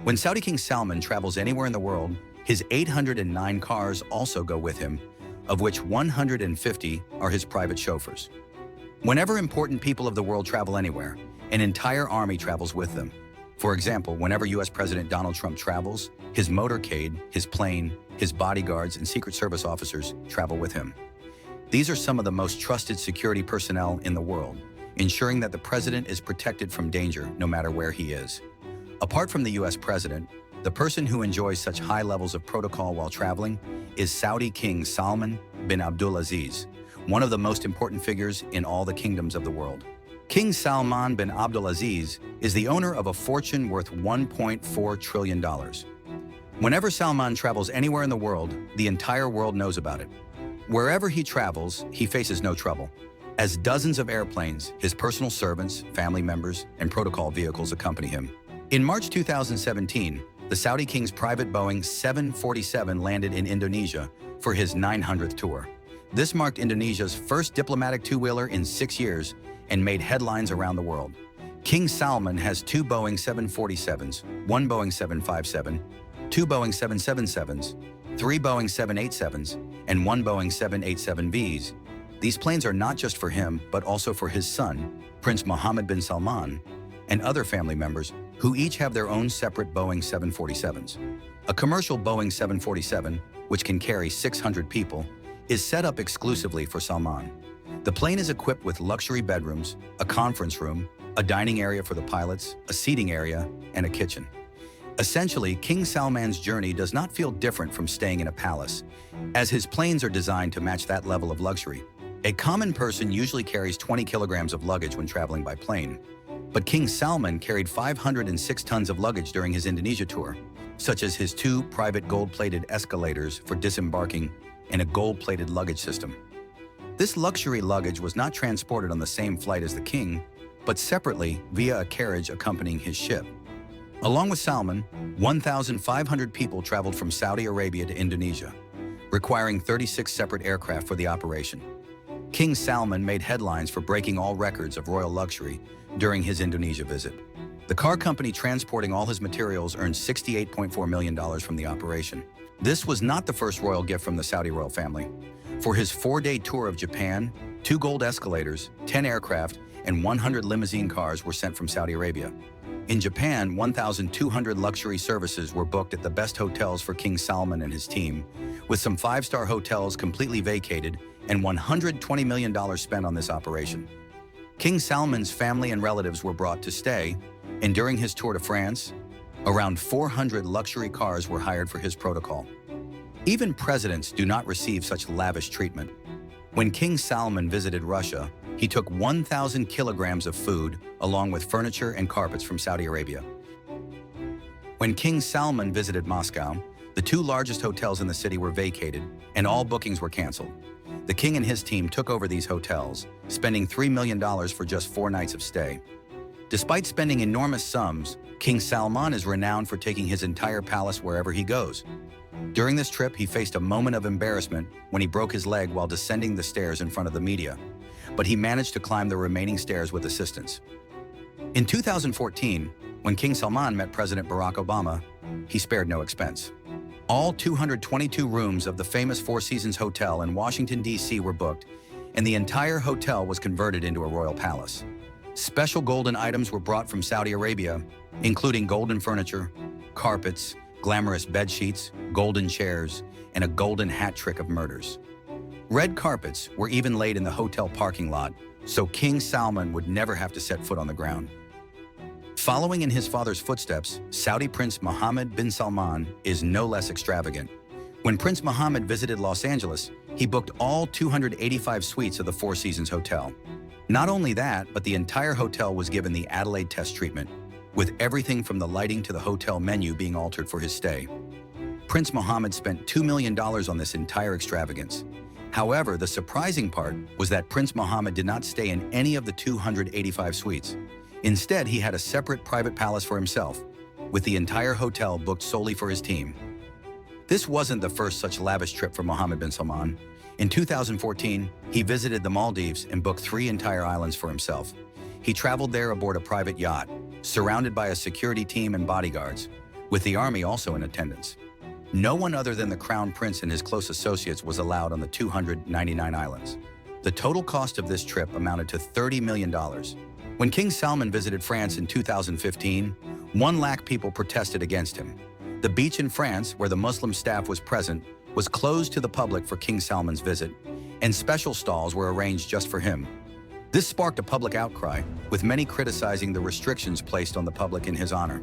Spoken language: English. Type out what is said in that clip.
When Saudi King Salman travels anywhere in the world, his 809 cars also go with him, of which 150 are his private chauffeurs. Whenever important people of the world travel anywhere, an entire army travels with them. For example, whenever US President Donald Trump travels, his motorcade, his plane, his bodyguards, and Secret Service officers travel with him. These are some of the most trusted security personnel in the world, ensuring that the president is protected from danger no matter where he is. Apart from the US president, the person who enjoys such high levels of protocol while traveling is Saudi King Salman bin abdul-Aziz, one of the most important figures in all the kingdoms of the world. King Salman bin abdul-Aziz is the owner of a fortune worth $1.4 trillion. Whenever Salman travels anywhere in the world, the entire world knows about it. Wherever he travels, he faces no trouble, as dozens of airplanes, his personal servants, family members, and protocol vehicles accompany him. In March 2017, the Saudi King's private Boeing 747 landed in Indonesia for his 900th tour. This marked Indonesia's first diplomatic two-wheeler in 6 years and made headlines around the world. King Salman has 2 Boeing 747s, 1 Boeing 757, 2 Boeing 777s, 3 Boeing 787s, and 1 Boeing 787Vs. These planes are not just for him, but also for his son, Prince Mohammed bin Salman, and other family members who each have their own separate Boeing 747s. A commercial Boeing 747, which can carry 600 people, is set up exclusively for Salman. The plane is equipped with luxury bedrooms, a conference room, a dining area for the pilots, a seating area, and a kitchen. Essentially, King Salman's journey does not feel different from staying in a palace, as his planes are designed to match that level of luxury. A common person usually carries 20 kilograms of luggage when traveling by plane, but King Salman carried 506 tons of luggage during his Indonesia tour, such as his 2 private gold-plated escalators for disembarking and a gold-plated luggage system. This luxury luggage was not transported on the same flight as the king, but separately via a carriage accompanying his ship. Along with Salman, 1,500 people traveled from Saudi Arabia to Indonesia, requiring 36 separate aircraft for the operation. King Salman made headlines for breaking all records of royal luxury during his Indonesia visit. The car company transporting all his materials earned $68.4 million from the operation. This was not the first royal gift from the Saudi royal family. For his 4-day tour of Japan, 2 gold escalators, 10 aircraft, and 100 limousine cars were sent from Saudi Arabia. In Japan, 1,200 luxury services were booked at the best hotels for King Salman and his team, with some 5-star hotels completely vacated and $120 million spent on this operation. King Salman's family and relatives were brought to stay, and during his tour to France, around 400 luxury cars were hired for his protocol. Even presidents do not receive such lavish treatment. When King Salman visited Russia, he took 1,000 kilograms of food along with furniture and carpets from Saudi Arabia. When King Salman visited Moscow, the 2 largest hotels in the city were vacated and all bookings were canceled. The king and his team took over these hotels, spending $3 million for just 4 nights of stay. Despite spending enormous sums, King Salman is renowned for taking his entire palace wherever he goes. During this trip, he faced a moment of embarrassment when he broke his leg while descending the stairs in front of the media, but he managed to climb the remaining stairs with assistance. In 2014, when King Salman met President Barack Obama, he spared no expense. All 222 rooms of the famous Four Seasons Hotel in Washington, D.C. were booked, and the entire hotel was converted into a royal palace. Special golden items were brought from Saudi Arabia, including golden furniture, carpets, glamorous bed sheets, golden chairs, and a golden hat trick of murders. Red carpets were even laid in the hotel parking lot, so King Salman would never have to set foot on the ground. Following in his father's footsteps, Saudi Prince Mohammed bin Salman is no less extravagant. When Prince Mohammed visited Los Angeles, he booked all 285 suites of the Four Seasons Hotel. Not only that, but the entire hotel was given the Adelaide test treatment, with everything from the lighting to the hotel menu being altered for his stay. Prince Mohammed spent $2 million on this entire extravagance. However, the surprising part was that Prince Mohammed did not stay in any of the 285 suites. Instead, he had a separate private palace for himself, with the entire hotel booked solely for his team. This wasn't the first such lavish trip for Mohammed bin Salman. In 2014, he visited the Maldives and booked 3 entire islands for himself. He traveled there aboard a private yacht, surrounded by a security team and bodyguards, with the army also in attendance. No one other than the Crown Prince and his close associates was allowed on the 299 islands. The total cost of this trip amounted to $30 million. When King Salman visited France in 2015, 1 lakh people protested against him. The beach in France, where the Muslim staff was present, was closed to the public for King Salman's visit, and special stalls were arranged just for him. This sparked a public outcry, with many criticizing the restrictions placed on the public in his honor.